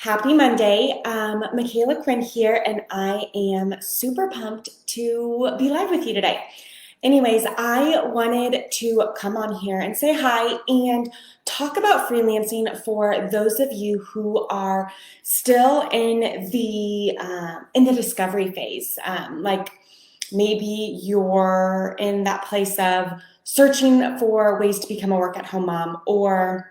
Happy Monday. Michaela Quinn here, and I am super pumped to be live with you today. Anyways, I wanted to come on here and say hi and talk about freelancing for those of you who are still in the discovery phase. Like maybe you're in that place of searching for ways to become a work-at-home mom, or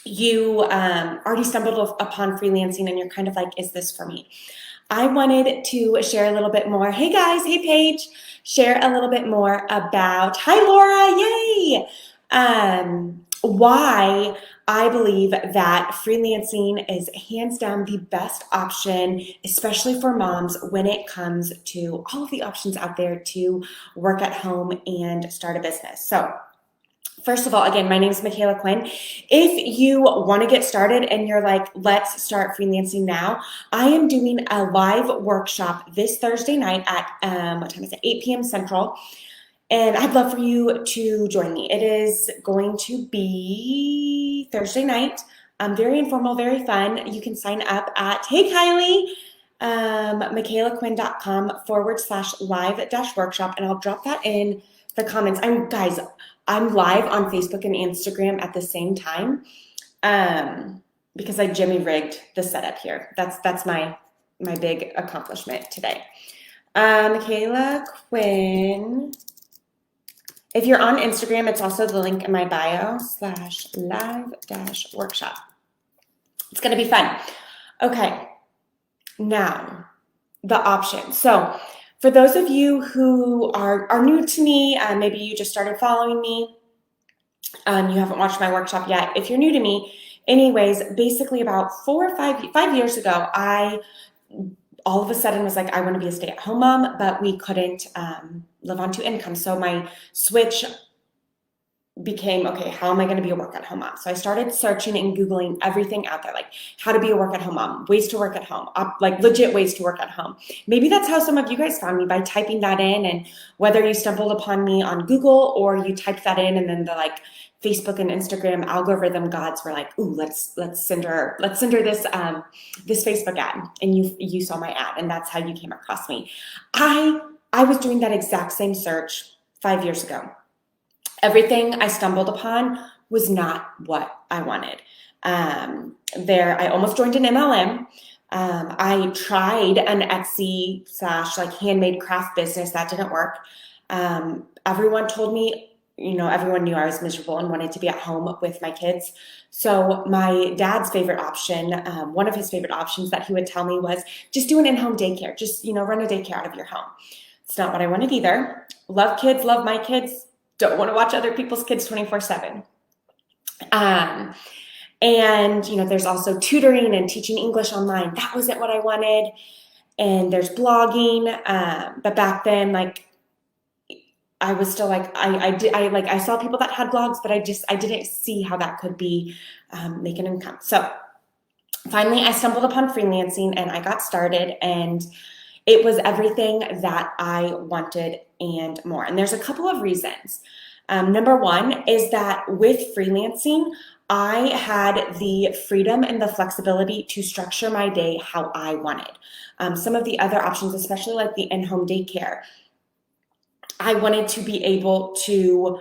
you already stumbled upon freelancing and you're kind of like, is this for me? I wanted to share a little bit more. Hey guys, hey Paige, share a little bit more about, hi Laura, yay! Why I believe that freelancing is hands down the best option, especially for moms when it comes to all of the options out there to work at home and start a business. So first of all, again, my name is Michaela Quinn. If you want to get started and you're like, let's start freelancing now, I am doing a live workshop this Thursday night at, what time is it? 8 p.m. Central. And I'd love for you to join me. It is going to be Thursday night. Very informal, very fun. You can sign up at, hey Kylie, michaelaquinn.com/live-workshop. And I'll drop that in the comments. I'm live on Facebook and Instagram at the same time because I Jimmy rigged the setup here. That's my big accomplishment today. Michaela Quinn. If you're on Instagram, it's also the link in my bio /live-workshop. It's going to be fun. Okay, now the options. So for those of you who are new to me, maybe you just started following me, you haven't watched my workshop yet. If you're new to me, anyways, basically about 5 years ago, I all of a sudden was like, I want to be a stay-at-home mom, but we couldn't live on 2 incomes. So my switch became, okay, how am I going to be a work-at-home mom? So I started searching and Googling everything out there, like how to be a work-at-home mom, ways to work at home, like legit ways to work at home. Maybe that's how some of you guys found me, by typing that in, and whether you stumbled upon me on Google or you typed that in and then the like Facebook and Instagram algorithm gods were like, ooh, let's send her this Facebook ad, and you saw my ad, and that's how you came across me. I was doing that exact same search 5 years ago. Everything I stumbled upon was not what I wanted. I almost joined an MLM. I tried an Etsy / like handmade craft business. That didn't work. Everyone told me, everyone knew I was miserable and wanted to be at home with my kids. So my dad's favorite option, one of his favorite options that he would tell me was just do an in-home daycare. Just, run a daycare out of your home. It's not what I wanted either. Love kids, love my kids. Don't want to watch other people's kids 24/7. And, there's also tutoring and teaching English online. That wasn't what I wanted. And there's blogging. But back then, like, I was still like, I saw people that had blogs, but I didn't see how that could be make an income. So finally I stumbled upon freelancing and I got started, and it was everything that I wanted and more. And there's a couple of reasons. Number one is that with freelancing, I had the freedom and the flexibility to structure my day how I wanted. Some of the other options, especially like the in-home daycare, I wanted to be able to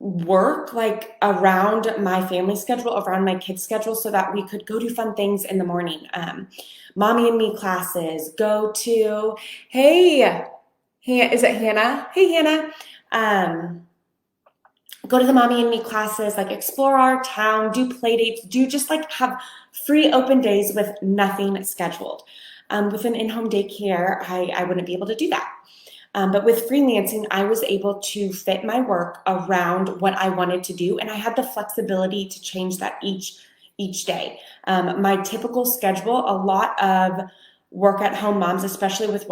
work like around my family schedule, around my kids' schedule, so that we could go do fun things in the morning. Mommy and me classes, go to, hey, is it Hannah? Hey, Hannah. Go to the Mommy and Me classes, like explore our town, do play dates, do just like have free open days with nothing scheduled. With an in-home daycare, I wouldn't be able to do that. But with freelancing, I was able to fit my work around what I wanted to do, and I had the flexibility to change that each day. My typical schedule, a lot of work-at-home moms, especially with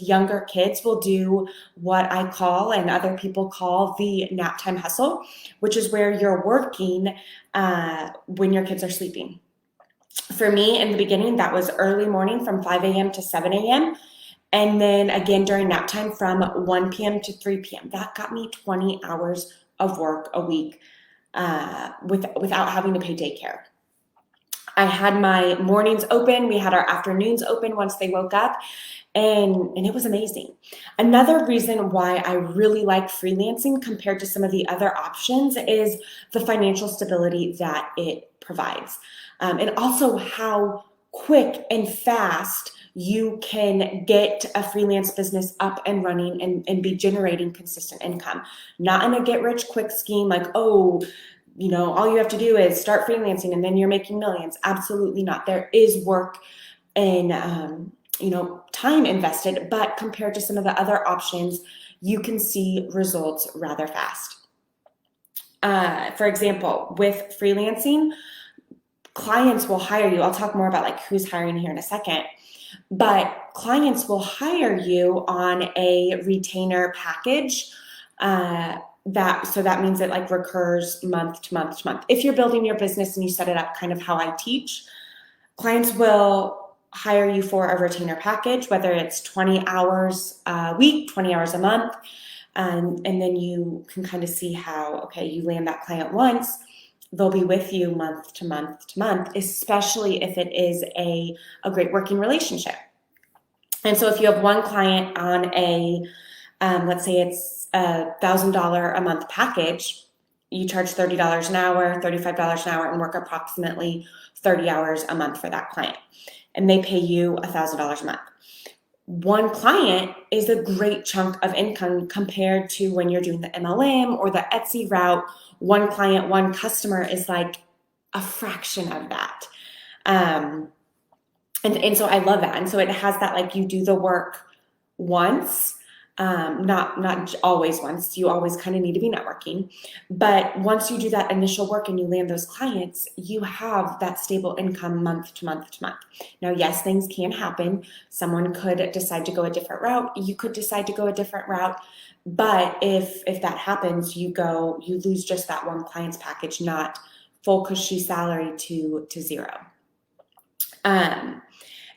younger kids, will do what I call and other people call the nap time hustle, which is where you're working when your kids are sleeping. For me, in the beginning, that was early morning from 5 a.m. to 7 a.m. And then again during nap time from 1 p.m. to 3 p.m. That got me 20 hours of work a week without having to pay daycare. I had my mornings open. We had our afternoons open once they woke up. And it was amazing. Another reason why I really like freelancing compared to some of the other options is the financial stability that it provides. And also how quick and fast you can get a freelance business up and running and be generating consistent income. Not in a get rich quick scheme like, oh, all you have to do is start freelancing and then you're making millions. Absolutely not. There is work and time invested, but compared to some of the other options, you can see results rather fast. For example, with freelancing, clients will hire you. I'll talk more about like who's hiring here in a second, but clients will hire you on a retainer package. That means it like recurs month to month to month. If you're building your business and you set it up kind of how I teach, clients will hire you for a retainer package, whether it's 20 hours a week, 20 hours a month. And then you can kind of see how, okay, you land that client once, they'll be with you month to month to month, especially if it is a great working relationship. And so if you have one client on a, let's say it's $1,000 a month package, you charge $30 an hour, $35 an hour, and work approximately 30 hours a month for that client. And they pay you $1,000 a month. One client is a great chunk of income compared to when you're doing the MLM or the Etsy route. One client, one customer is like a fraction of that. And so I love that. And so it has that, like, you do the work once, not always once. You always kind of need to be networking. But once you do that initial work and you land those clients, you have that stable income month to month to month. Now, yes, things can happen. Someone could decide to go a different route. You could decide to go a different route. But if that happens, you lose just that one client's package, not full cushy salary to zero. And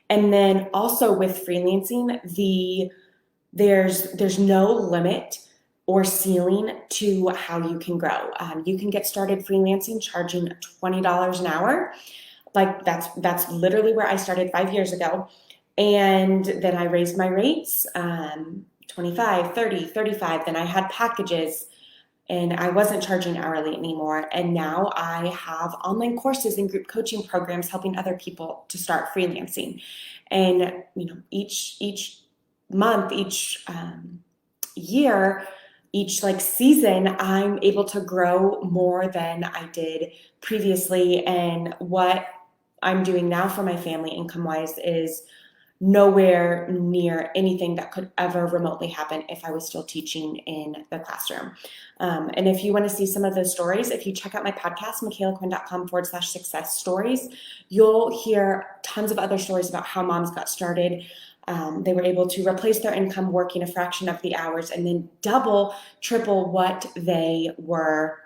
then also with freelancing, there's no limit or ceiling to how you can grow. You can get started freelancing charging $20 an hour. Like that's literally where I started 5 years ago. And then I raised my rates, 25, 30, 35. Then I had packages and I wasn't charging hourly anymore. And now I have online courses and group coaching programs helping other people to start freelancing. And, each month, each year, each like season, I'm able to grow more than I did previously. And what I'm doing now for my family income-wise is nowhere near anything that could ever remotely happen if I was still teaching in the classroom. And if you want to see some of those stories, if you check out my podcast, michaelaquinn.com/success stories, you'll hear tons of other stories about how moms got started. They were able to replace their income working a fraction of the hours and then double, triple what they were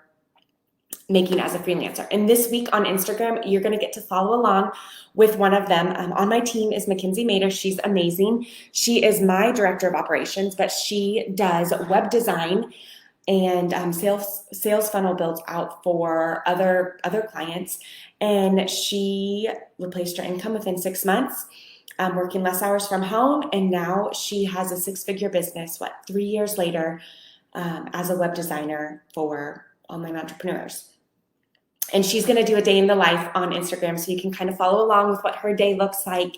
making as a freelancer. And this week on Instagram, you're going to get to follow along with one of them. On my team is Mackenzie Mader. She's amazing. She is my director of operations, but she does web design and sales funnel builds out for other clients. And she replaced her income within 6 months, working less hours from home. And now she has a 6-figure business, 3 years later, as a web designer for online entrepreneurs. And she's going to do a day in the life on Instagram, so you can kind of follow along with what her day looks like.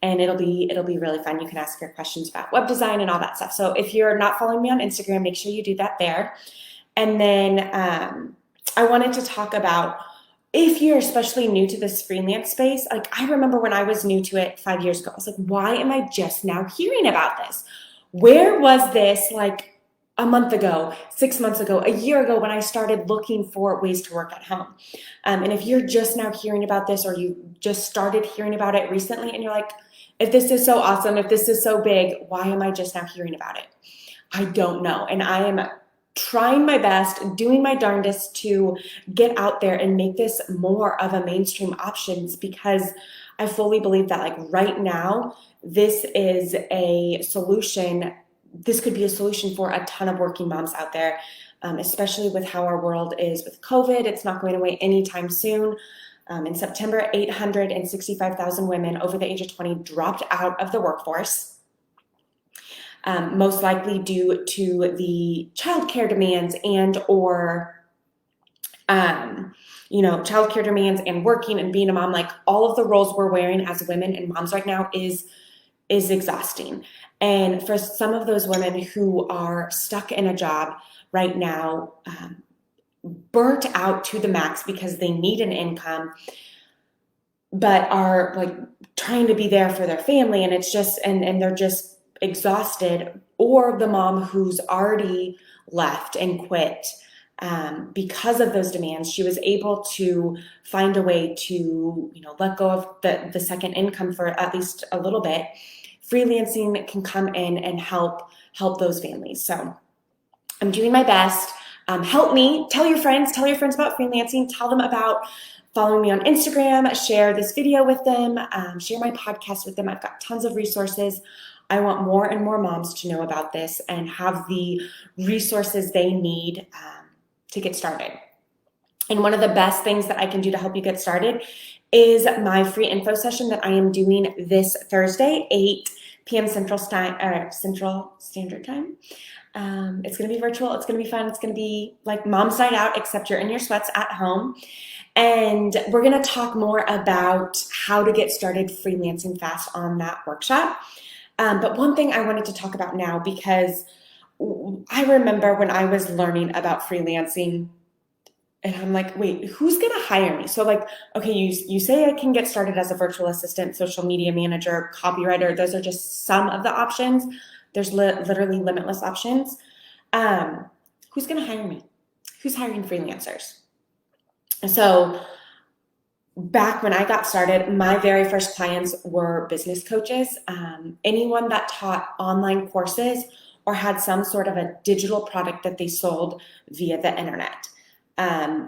And it'll be really fun. You can ask her questions about web design and all that stuff. So if you're not following me on Instagram, make sure you do that there. And then I wanted to talk about, if you're especially new to this freelance space, like I remember when I was new to it 5 years ago, I was like, why am I just now hearing about this? Where was this like a month ago, 6 months ago, a year ago when I started looking for ways to work at home? And if you're just now hearing about this, or you just started hearing about it recently and you're like, if this is so awesome, if this is so big, why am I just now hearing about it? I don't know. And I am trying my best, doing my darndest to get out there and make this more of a mainstream option, because I fully believe that like right now, this is a solution. This could be a solution for a ton of working moms out there, especially with how our world is with COVID. It's not going away anytime soon. In September, 865,000 women over the age of 20 dropped out of the workforce, most likely due to the childcare demands and or childcare demands and working and being a mom. Like, all of the roles we're wearing as women and moms right now is exhausting. And for some of those women who are stuck in a job right now, burnt out to the max because they need an income, but are like trying to be there for their family, and it's just and they're just exhausted, or the mom who's already left and quit because of those demands, she was able to find a way to let go of the second income for at least a little bit. Freelancing can come in and help those families. So I'm doing my best. Help me. Tell your friends about freelancing. Tell them about following me on Instagram. Share this video with them. Share my podcast with them. I've got tons of resources. I want more and more moms to know about this and have the resources they need to get started. And one of the best things that I can do to help you get started is my free info session that I am doing this Thursday, 8 p.m. Central Standard Time. It's going to be virtual. It's going to be fun. It's going to be like mom's night out, except you're in your sweats at home. And we're going to talk more about how to get started freelancing fast on that workshop. But one thing I wanted to talk about now, because I remember when I was learning about freelancing, and I'm like, wait, who's going to hire me? So like, okay, you say I can get started as a virtual assistant, social media manager, copywriter. Those are just some of the options. There's literally limitless options. Who's going to hire me? Who's hiring freelancers? So back when I got started, my very first clients were business coaches, anyone that taught online courses or had some sort of a digital product that they sold via the internet.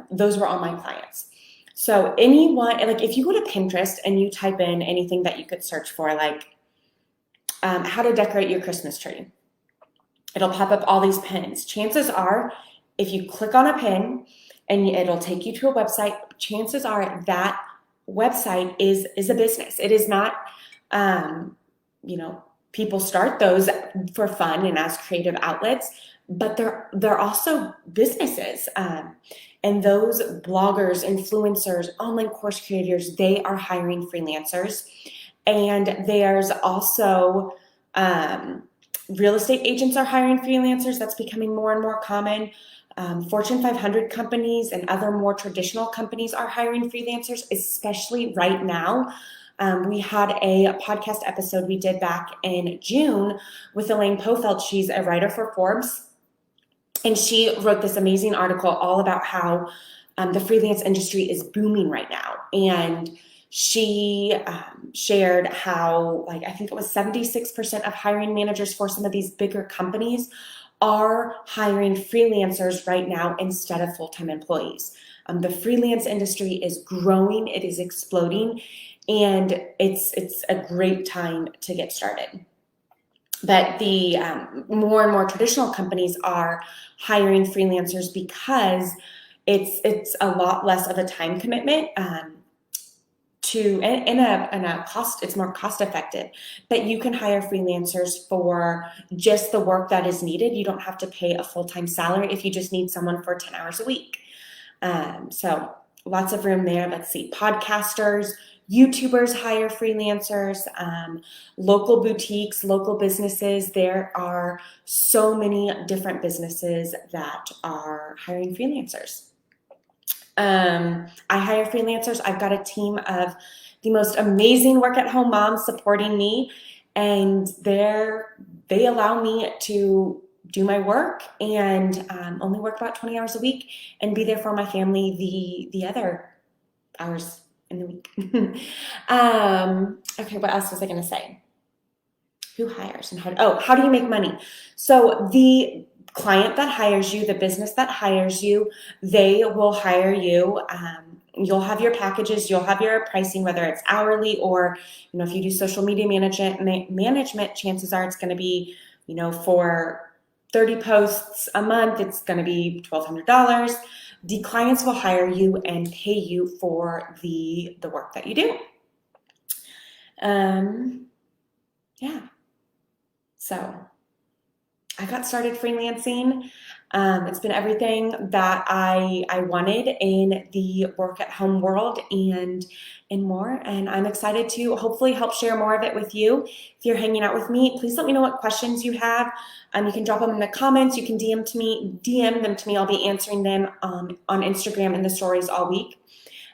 Those were all my clients. So anyone, like if you go to Pinterest and you type in anything that you could search for, like how to decorate your Christmas tree, it'll pop up all these pins. Chances are, if you click on a pin and it'll take you to a website, chances are that website is a business. It is not, people start those for fun and as creative outlets, but they're also businesses. And those bloggers, influencers, online course creators, they are hiring freelancers. And there's also real estate agents are hiring freelancers. That's becoming more and more common. Fortune 500 companies and other more traditional companies are hiring freelancers, especially right now. We had a podcast episode we did back in June with Elaine Pofeld. She's a writer for Forbes, and she wrote this amazing article all about how the freelance industry is booming right now. And she shared how, I think it was 76% of hiring managers for some of these bigger companies are hiring freelancers right now instead of full-time employees. The freelance industry is growing, it is exploding, and it's a great time to get started. But the more and more traditional companies are hiring freelancers because it's a lot less of a time commitment. It's more cost effective, but you can hire freelancers for just the work that is needed. You don't have to pay a full-time salary if you just need someone for 10 hours a week. So lots of room there. Let's see, podcasters, YouTubers hire freelancers, local boutiques, local businesses. There are so many different businesses that are hiring freelancers. I hire freelancers. I've got a team of the most amazing work-at-home moms supporting me, and they allow me to do my work and only work about 20 hours a week and be there for my family the other hours in the week. Okay, what else was I going to say? Who hires and how do you make money? So the client that hires you, the business that hires you, they will hire you. You'll have your packages, you'll have your pricing, whether it's hourly or, if you do social media management, chances are it's going to be, for 30 posts a month, it's going to be $1,200. the clients will hire you and pay you for the work that you do. Yeah. So I got started freelancing. It's been everything that I wanted in the work at home world and more. And I'm excited to hopefully help share more of it with you. If you're hanging out with me, please let me know what questions you have. You can drop them in the comments. You can DM them to me. I'll be answering them on Instagram in the stories all week.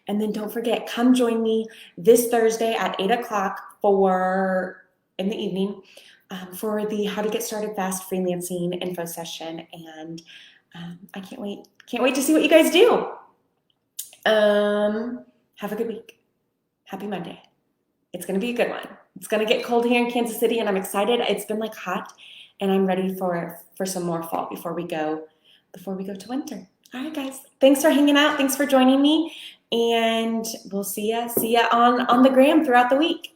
And then don't forget, come join me this Thursday at 8 o'clock in the evening for the How to Get Started Fast Freelancing info session. And I can't wait to see what you guys do. Have a good week. Happy Monday. It's going to be a good one. It's going to get cold here in Kansas City, and I'm excited. It's been like hot, and I'm ready for some more fall before we go to winter. All right, guys. Thanks for hanging out. Thanks for joining me, and we'll see ya on the gram throughout the week.